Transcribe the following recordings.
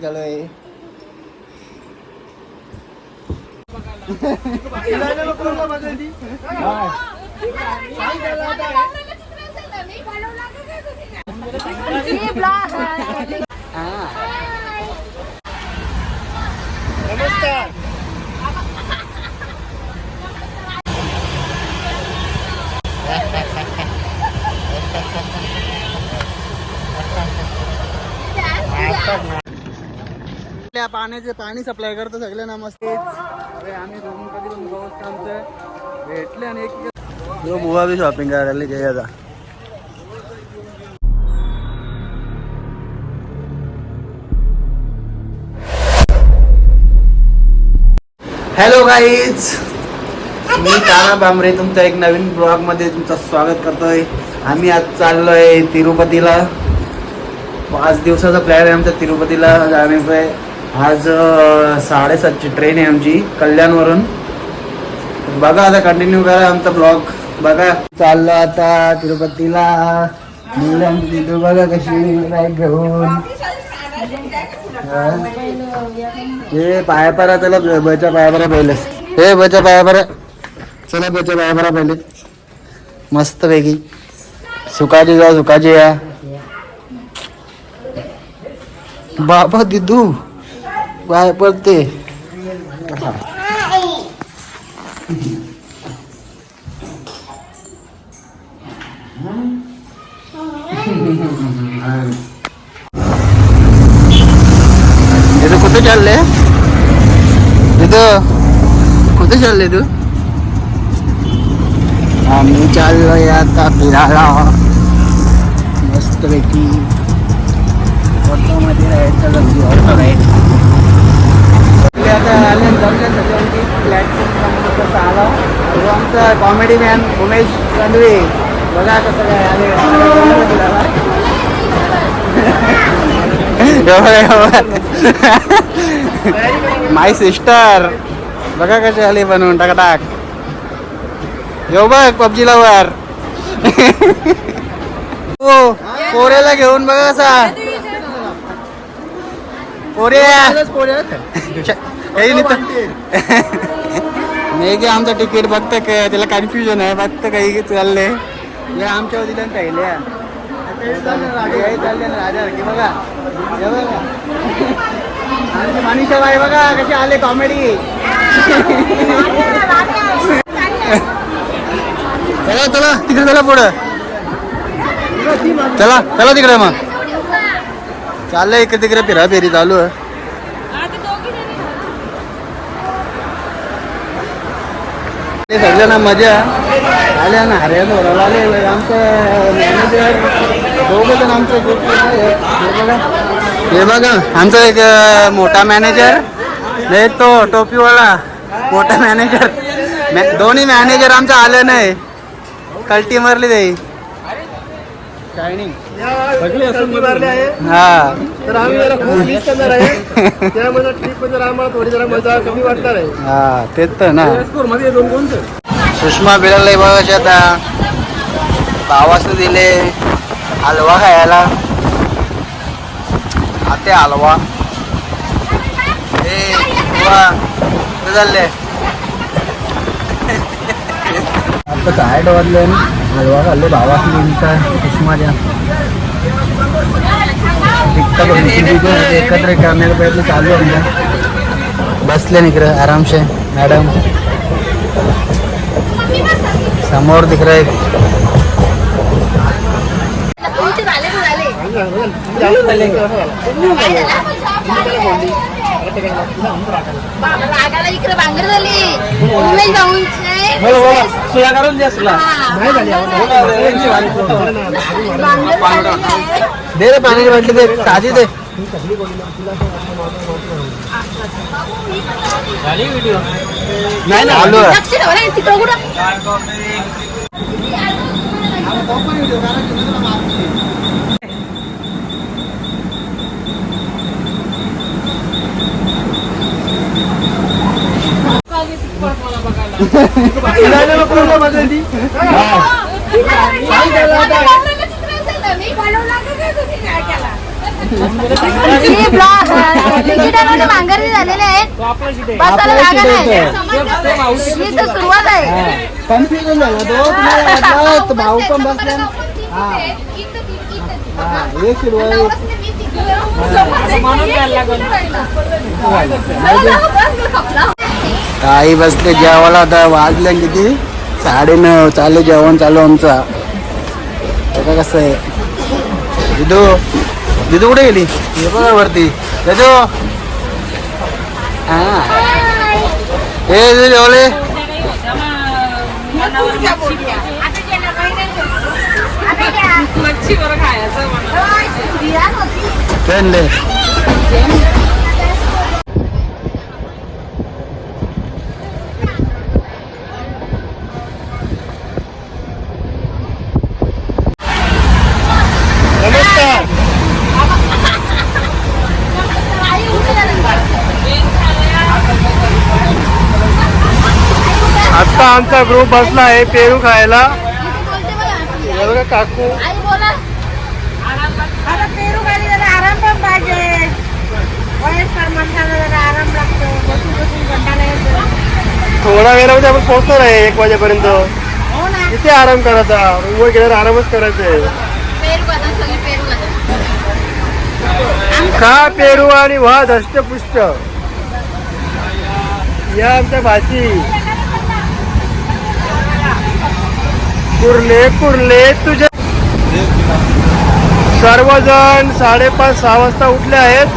Galay. नमस्कार. पाण्याचे पाणी सप्लाय करतो सगळ्यांना मस्त. अरे आम्ही रूम कधी व्यवस्था आमचं भेटले आणि एक जो बुवा बी शॉपिंग करायला घ्यायचा. हॅलो गाईज, मी ताना बांबरे तुमच्या एक नवीन ब्लॉग मध्ये तुमचं स्वागत करतोय. आम्ही आज चाललोय तिरुपतीला. 5 दिवसाचा प्लॅन आहे आमचा तिरुपतीला जाण्याचा. आज 7:30ची ट्रेन आहे आमची कल्याणवरून. बघा आता कंटिन्यू करा आमचा ब्लॉग. बघा चाललो आता तिरुपतीला. मुलं आमची तिथं बघा कशी बाईक घेऊन. हे पायापारा चला बच्या पायापारा पहिले. हे बच्या पायापारा चला बच्या पायापारा पहिले. मस्त पैकी सुखाची जा सुखाची या. बाबा दिदू पाय पडते. कुठे चालले तिथं? कुठे चालले तू? आम्ही चाललोय आता फिरायला मस्त पैकी. ऑटोमध्ये राहायचं लगेच ऑटो राईड. आता आले जमले सगळ्यांची प्लॅटफॉर्म आला. आमचा कॉमेडी मॅन उमेश संडवे बघा कसं काय आले. माय सिस्टर बघा कसे आले बनवून टाकटाक. येऊ बघ पबजी लवर. हो पोऱ्याला घेऊन बघा कसा. नाही की आमचं तिकीट बघतं का त्याला कन्फ्युजन आहे. बघतं काही चालले हे आमच्या दिल्या राहिल्या चालले ना राजा बघा. आमची मनीषा बाई बघा कशी आले कॉमेडी. चला चला तिकडे चला पुढं. चला चला तिकडे मग चाललंय इकडे तिकडे फिरा फेरी चालू आहे. सगळ्यांना मजा आल्या ना. हरियाणा ओरला आले आमचं मॅनेजर दोघं जण आमचं ग्रुप. हे बघा आमचा एक मोठा मॅनेजर नाही तो टोपीवाला मोठा मॅनेजर. दोन्ही मॅनेजर आमचं आलं नाही. कल्टी मारली जाई शायनिंग मारले आहे. हा तर आम्ही जरा खूप मिस करणार आहे. त्यामध्ये ट्रिप मध्ये आम्हाला थोडी जरा मजा कमी वाटणार आहे. हा तेच तर ना. सुषमा बिराला बघायचे आता. भावासू दिले हलवा खायला. आते हलवा हे कुठे चालले. आता 8 वाजले हलवा खाल्ले भावासू सुषमाच्या. एकत्र करण्याचा प्रयत्न चालू आहे. बसले निकडे आरामशे मॅडम. समोर दिख रहा है दे रे पाणी वाटले दे साधी दे. नाही ना आलो तिकिटांमध्ये माघारी झालेले आहेत. बसायला जागा नाही. ही तर सुरुवात आहे. कन्फ्युजन झाला तो. तुम्हाला वाटलं तर भाऊ पण बसले. हा हे शिरवाई काही बसते जेवायला. आता वाजले किती 9:30. चालू जेवण चालू आमचा. आता कसं आहे दिदू दिदू कुठे गेली हे बघा वरती दिदू. हा हे जेवले त्यांले नमस्कार. आता आमचा ग्रुप बसला आहे पेरू खायला. हे बघा काकू. आता पेरू खाली जरा आराम पण पाहिजे. वयस्कर माणसाला जरा आराम लागतो. बसून बसून कंटाळा येतो. थोडा वेळामध्ये आपण पोहोचणार आहे 1 वाजेपर्यंत. हो ना. किती आराम करायचा. रूमवर गेल्यावर आरामच करायचा आहे. पेरू खाता सगळे पेरू खाता. खा पेरू आणि व्हा धष्टपुष्ट. या आमच्या भाजी. कुर्ले कुर्ले तुझे. सर्वजण 5:30-6 वाजता उठले आहेत.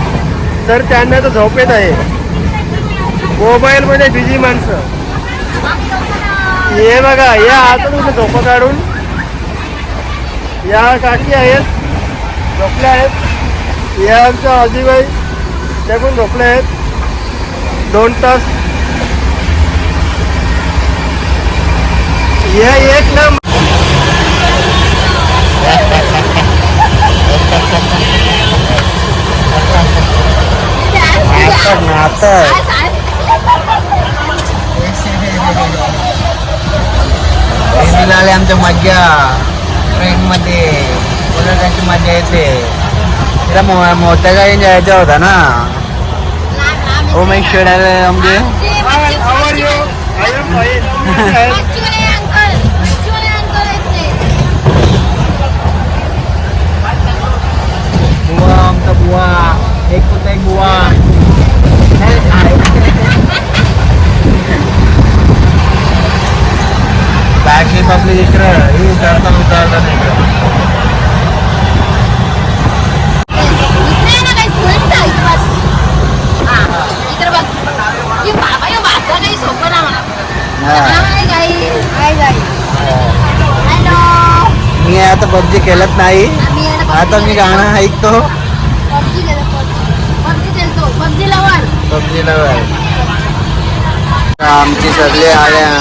तर त्यांना तर झोप येत आहे. मोबाईल मध्ये बिझी माणसं. हे बघा या हातातून झोपा काढून. या काकी आहेत झोपल्या आहेत. या आमच्या आजीबाई त्या पण झोपल्या आहेत 2 तास. या एक ना आले आमच्या मज्जा ट्रेन मध्ये बोलायची मजा येते. तिला मोठ्या गाडीने जायचा होता ना. ओ माय शेड आमचे बुवा आमचा बुवा एक होता एक बुवा. बाकी आपली इकडं ही उतरता नाही. मी आता पबजी खेळत नाही. आता मी गाणं ऐकतो. पबजी लवर आमची सगळे आल्या.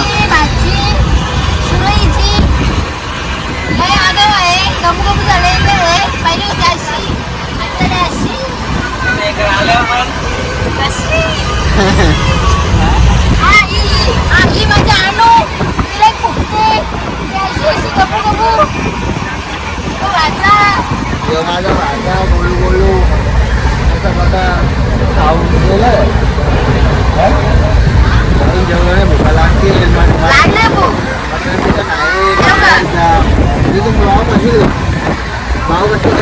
माझा भाजा गोलू गोलू असा बघा खाऊन गेलं. जेवण भूका लागतील. भाव कशी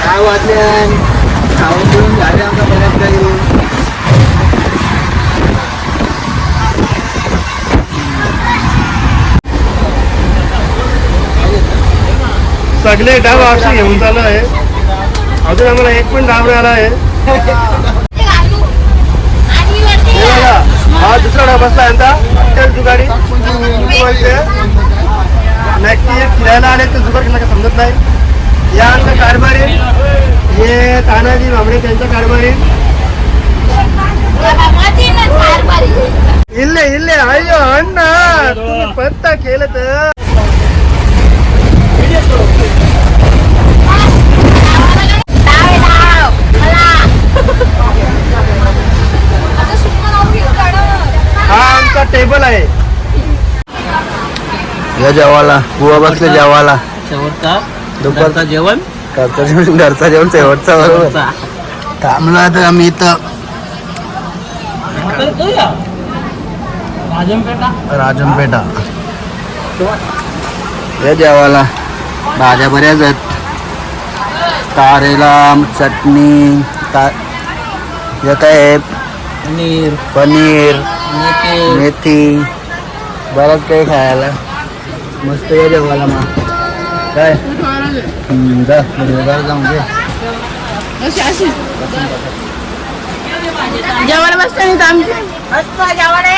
काय वाटल्या खाऊन घेऊन झाले आमचा बऱ्याच काही. सगळे डाब असे घेऊन चालू आहे. अजून आम्हाला एक पण डाब आला आहे. हा दुसरा डाब बसला यांचा जुगाडी. नक्की फिरायला आले तर जुगाड केला का समजत नाही. या आमचा कारभारी हे तानाजी भांबडे त्यांचा कारभारी. इल्ले इल्ले अय्यो अण्णा तुम्ही पत्ता केलं तर. हा आमचा टेबल आहे. या जेवायला बुवा बसले जेवायला शेवटचा दुपारचा जेवण घरचा जेवण शेवटचा बरोबर थांबलो आता आम्ही इथं राजमपेठा या जेवायला भाज्या बऱ्याच आहेत कारेला चटणी येत आहे पनीर मेथी बरंच काही खायला मस्त या जेवायला मग काय जाऊन घे जेवायला बसते नाही तर आमची जेवायला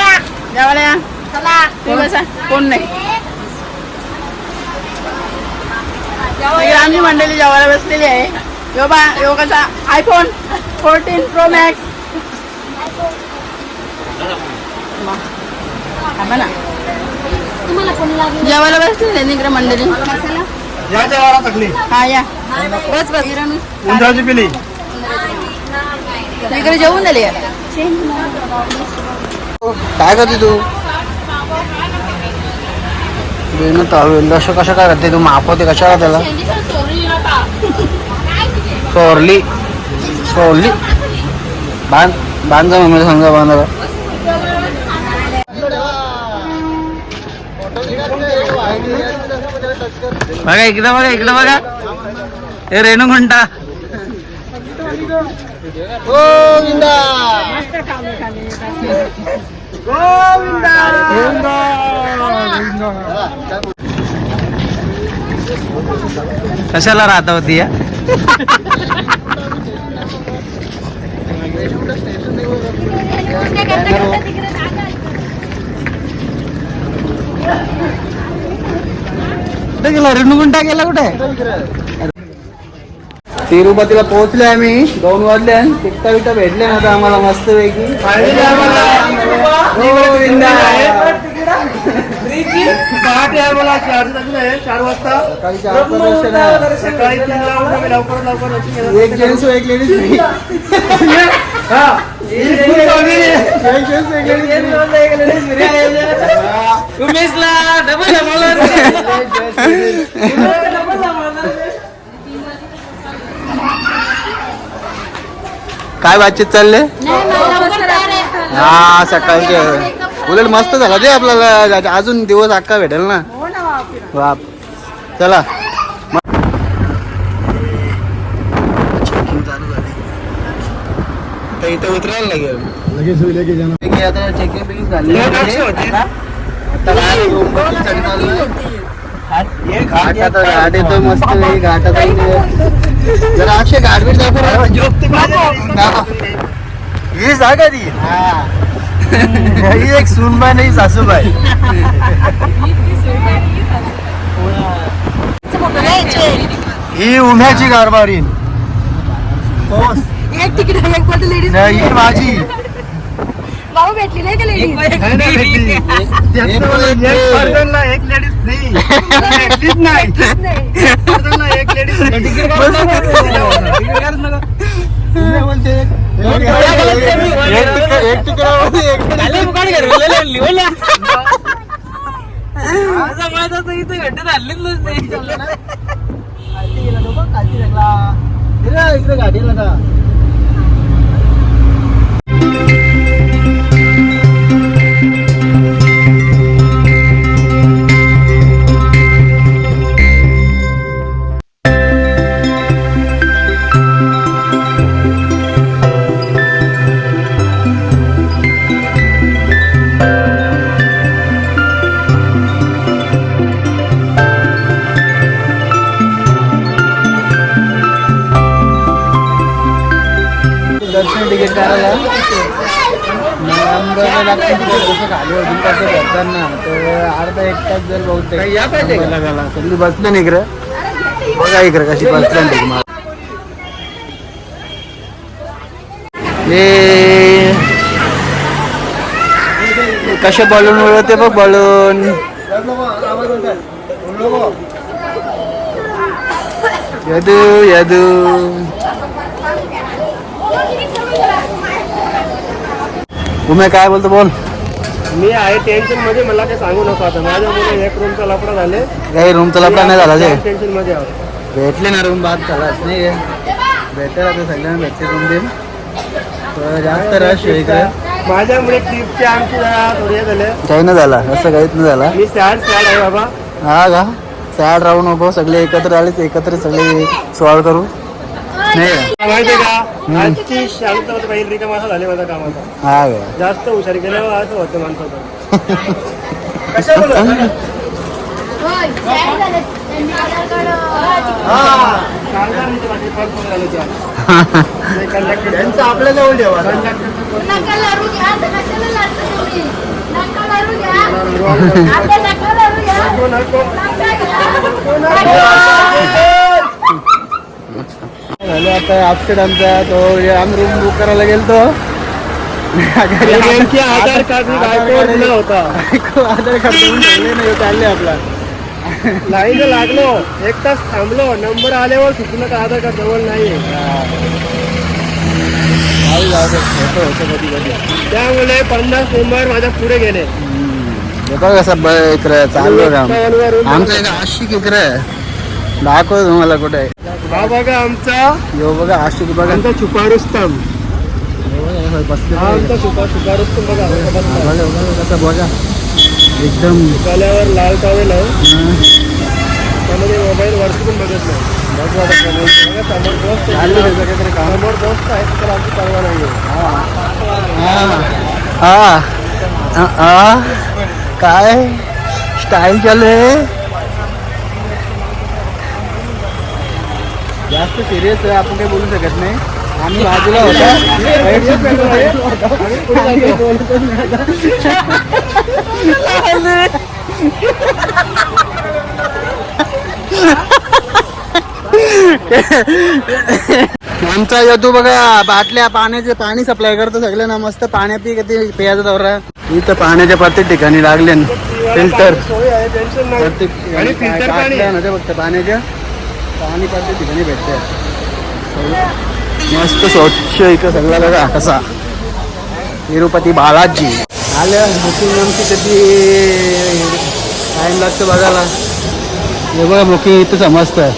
या चला तुम्ही बसा कोण नाही आमची मंडळी जेवायला बसलेली आहे यो कसा आयफोन 14 प्रो मॅक्स ना जेवायला बसलेली आहे इकडे मंडळी या जेवायला सगळी हा या बस बस उंदराची पिली इकडे जेवून झाली काय करते तू असं कसं काय करते तू मापवते कशाला त्याला सोरली सोरली बांध जा मम्मी सांगा बांधायला बघा इकडं बघा हे रेणुघंटा गोविंदा कशाला राहता होती या कुठे गेला रेणुगुंटा गेला कुठे तिरुपतीला पोहोचले आम्ही 2 वाजले टिकटा बिकटा भेटले ना आता आम्हाला मस्त पैकी पहाटे आहे मला 4 वाजता सकाळी 3 ला उठून लवकर एक जेंट्स एक लेडीज फ्री उमेशला डबल काय बातचीत चालले हा सकाळचे उलट मस्त झाला ते आपल्याला अजून दिवस अख्खा भेटेल ना बाप चला इथं उतरायला लागेल लगेच आता चेकिंग बिकिंग झाली घाट येतो मस्त घाटात जरा अक्षय घाटबीट दाखव ही जागा ती ही एक सूनबाई नाही सासूबाई ही उम्याची कारभारी एक तिकीट एक पण लेडीज ही माझी बाबा भेटली नाही का लेडीज एक लेडीज फ्री भेटलीच नाही एक लेडीज इकडे गाडीला का दर्शन तिकीट काढायला जसं खाली अजून कसं भेटताना तर अर्धा 1 तास जर बहुतेक कधी बसलं नाही इकडं बघा इकडं कशी बसलं नाही हे कसे बलून उडवते बघ बलून यदू यदू उमे काय बोलतो बोल मी आहे टेन्शन मध्ये, मला काही सांगू नको आता. माझ्यामुळे एक रूमचा लफडा झाले. काही रूमचा लफडा नाही झाला ते. टेन्शन मध्ये आहोत. भेटले ना रूम बाद झालाच नाही भेटेल आता सगळ्यांना भेटते रूम देईल. जास्त रश आहे इकडे. माझ्यामुळे ट्रिपचे आमची जरा थोडी हे झाले. काही नाही झाला, असं काहीच नाही झाला. मी सॅड आहे बाबा. हा का, सॅड राहू नको. सगळे एकत्र आले, एकत्र सगळे सॉल्व करू. नाही माहिती का, आजची शांत होते पाहिजे रिकामा असा झाले माझ्या कामाचा. हा का, जास्त हुशारी केल्यावर असं होतं माणसाचं. कशा बोलत त्यांचं आपल्या जवळ ठेवा. झालं आता अपसेट आमचा. तो आम्ही रूम बुक करायला गेलतो. आधार कार्ड होता. आधार कार्ड देऊन ठेवले नाही, चालले आपला. लाईन लागलो, 1 तास थांबलो, नंबर आल्यावर सुचलं का आधार कार्ड जवळ नाही. कधी कधी त्यामुळे 50 नंबर माझ्या पुढे गेले. बघा कसं इकडे चालू काम. आमचं एक आशिक इकडे दाखव तुम्हाला कुठे आहे. हा बघा आमचा, यो बघा आशिक बघा. आमचा छुपा रुस्तम. हा आमचा छुपा रुस्तम बघा. कसं बघा एकदम गल्यावर लाल टॉवेल आहे. त्यामध्ये मोबाईल वरती पण बघत नाही. समोर दोस्त आहे, तर आमची परवा नाही आहे. काय स्टाईल चालू आहे. जास्त सिरियस आहे, आपण काही बोलू शकत नाही. आम्ही बाजूला होता. आमचा यदू बघा बाटल्या पाण्याचे पाणी सप्लाय करतो सगळ्यांना. मस्त पाण्या पी कधी प्यायचा दौरा. इथं पाण्याच्या प्रत्येक ठिकाणी लागले फिल्टर. सोय आहे, टेन्शन नाही. प्रत्येक आणि फिल्टर पाणी फक्त पाण्याच्या पाणी प्रत्येक ठिकाणी भेटते. मस्त स्वच्छ इकडं सगळं बघा कसा. तिरुपती बालाजी आलं. बुकिंग आमची कधी टाईम लागतं बघायला. हे बघा बुकिंग इथं समजतं.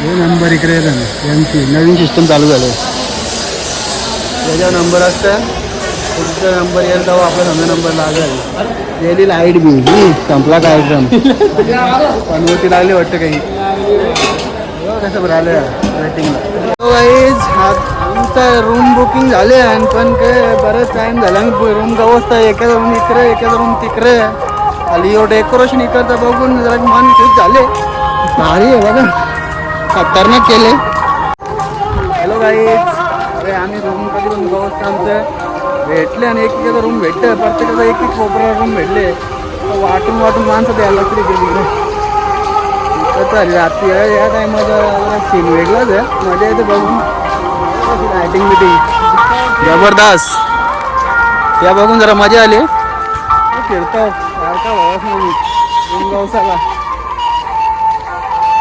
हे नंबर इकडे यांची नवीन सिस्टम चालू झालं. त्याच्यावर नंबर असतं. तुमचा नंबर येईल तेव्हा आपला समजा नंबर लागेल. गेली लाईट बी संपला कार्यक्रम. पनवती लागली वाटतं काही. कसं बरं आलं वेटिंगला. आमचा रूम बुकिंग झाले आणि पण काय बरंच टाईम झाला. मी रूम गवसता एखादा रूम इकडे एखादा रूम तिकडे. खाली डेकोरेशन इकडचं बघून जरा मन खूप झाले. भारी आहे बघा, खतरनाक केले. हॅलो गाईज, अरे आम्ही रूम कधी पण गवसता आमचं भेटले आणि एक रूम भेटतं. प्रत्येकाचा एक कोपरा रूम भेटले. वाटून माणसं द्यायला लागते तिकडे. चालेल रात्री या टायमाचा सीन वेगळाच आहे. मजा येते बघून. लायटिंग बिटिंग जबरदस्त. त्या बघून जरा मजा आली. फिरतो सारखा भावाच नाही गवसाला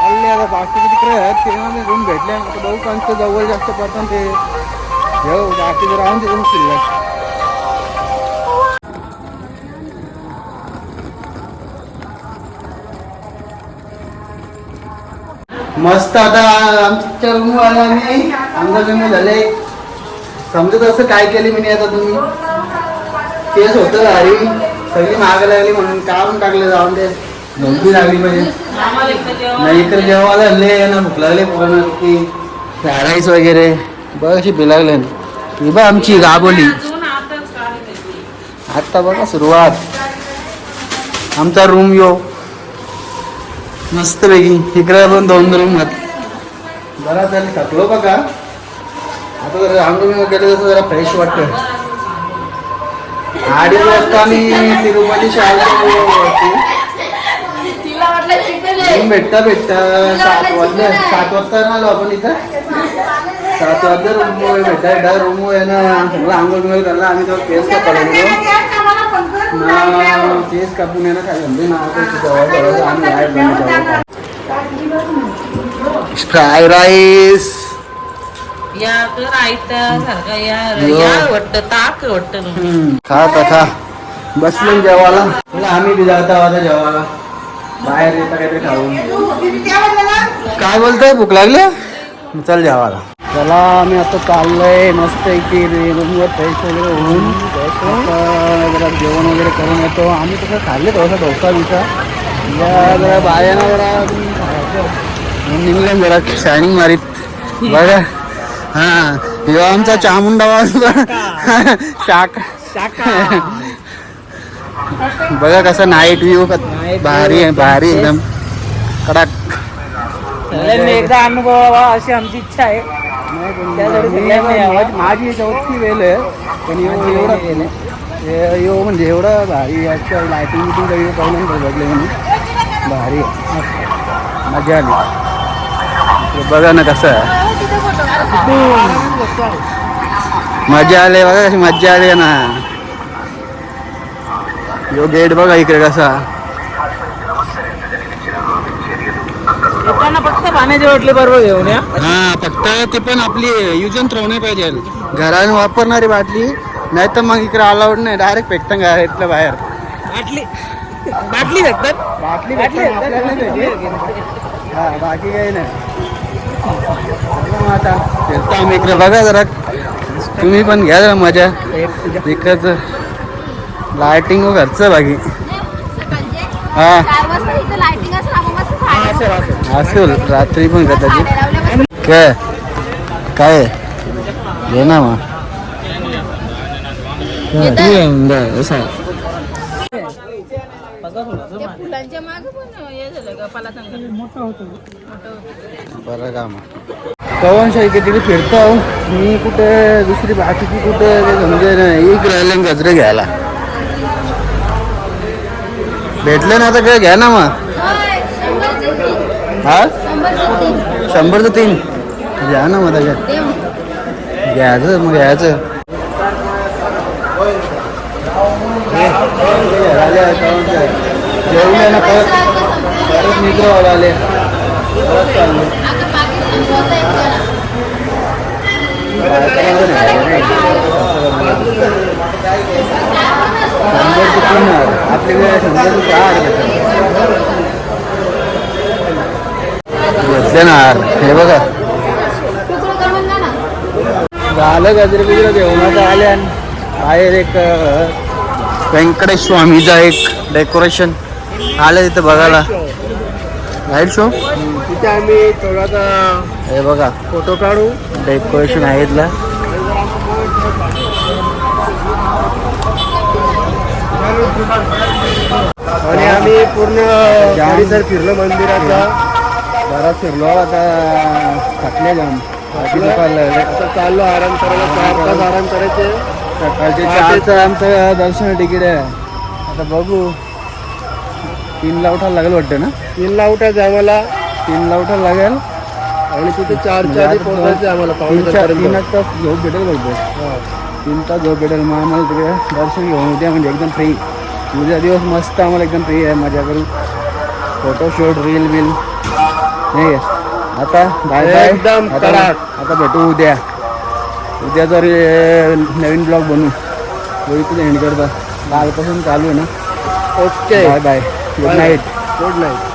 आले. आता बाकीचे तिकडे आहेत ते रूम भेटले. बघू कोणतं जवळ जास्त पडतात ते घेऊ. बाकीचं राहून तिथून शिल्लक. मस्त. आता आमच्या रूम आम्ही आमचा जन्म झाले. समजत असं काय केली मी आता तुम्ही. तेच होतं गाडी सगळी मागं लागली म्हणून काढून टाकले. जाऊन ते नोंदी लागली पाहिजे. नाही इकडे जेवायला हल्ले ना भूक लागले पूर्ण की राईस वगैरे बघ अशी बी लागले. ही बघ आमची गाबोली. आता बघा सुरुवात. आमचा रूम यो मस्त पैकी. इकडे पण 2 रूम आहेत. जरा त्याला थकलो बघा. आता जरा आंघोळ गेले तसं जरा फ्रेश वाटतं. 2:30 वाजता आम्ही तिरुपती भेटता 7 वाजता आलो आपण इथं. 7 वाजता रूम भेटा रूम आहे ना. सगळं आंघोळ बिंघोळ करला. आम्ही तेव्हा केस कापायला केस कापून आहे ना काय म्हणते ना. आम्ही फ्राय राईस या कर आयत्या सारखा यो. या वाटतं ताक वाटतं खा आता खा बसलो जेवायला चला आम्ही बी जाता आता जेवायला बाहेर येता काहीतरी खाऊन काय बोलतोय भूक लागली चल जेवायला चला आम्ही आता चाललोय मस्त की रूमवर फ्रेश वगैरे होऊन आता जरा जेवण वगैरे करून येतो आम्ही तसं खाल्ले थोडासा डोसा बिसा जरा बायाना जरा निघलं जरा शायनिंग मारीत बघा हा ह्यो आमचा चामुंडा शाक बघा कसं नाईट व्ह्यू भारी आहे भारी एकदम कडक एकदा अनुभवावा अशी आमची इच्छा आहे. माझी चौथी वेळ आहे पण एवढं यो म्हणजे एवढं भारी याच्या लायटिंग बिटिंग काही पहिल्यांदा बघले म्हणून भारी मजा आली बघा ना कसं आहे मजा आली बघा कशी मजा आली ना यो गेट बघा इकडे कसा लोकांना फक्त पाण्याचे वाटले बरोबर घेऊन या. हा फक्त ते पण आपली यूज अँड थ्रो नाही पाहिजे घराने वापरणारी बाटली नाही तर मग इकडे अलाउड नाही डायरेक्ट फेकता घरातल्या बाहेर बाटली बाटली भेटतात बाटली हा बाकी काही नाही आता फिरतो आम्ही इकडे बघा जरा तुम्ही पण घ्या जरा मजा इकडचं लायटिंग व घरचं बाकी हा असेल रात्री पण कदाचित काय घे ना मग फुलांच्या मागे पण हे झालं का पाला बरं का मग कवन शाही तिकडे फिरतो मी कुठे दुसरी बाकीची कुठे समजे एक राहिले गजरे घ्यायला भेटले ना आता काय घ्या ना मग हा 100 ते 3 घ्या ना मग त्याच्यात घ्यायचं मग घ्यायचं जेवले ना परत मित्र आले परत चालले आपली घेतले ना हे बघा झालं गजरे बिजरे जेवणाचं आले आणि बाहेर एक व्यंकटेश स्वामीचा एक डेकोरेशन आलं तिथं बघायला लाईट शो तिथे आम्ही थोडासा हे बघा फोटो काढू. डेकोरेशन आहे इथला आणि आम्ही पूर्ण परिसर फिरलो मंदिराचा. बराच फिरलो आता थकले जाऊन आता चाललो आराम करायला. 4 तास आराम करायचे. सकाळचे 4चं आमचं दर्शन तिकीट आहे आता बघू 3ला उठायला लागेल वाटतं ना 3ला उठायचं आम्हाला. 3ला उठायला लागेल आणि तिथे 4च्या आधी पोहोचायचं आम्हाला. 3 तास झोप भेटेल बघतो 3 तास झोप भेटेल मग आम्हाला तिकडे दर्शन घेऊन उद्या म्हणजे एकदम फ्री उद्या दिवस मस्त आम्हाला एकदम फ्री आहे मजा करू फोटोशूट रील बिल नाही आता बाय बाय एकदम आता भेटू उद्या जर नवीन ब्लॉग बनवू इकडे एंड करता कालपासून चालू आहे ना okay bye bye good night good night.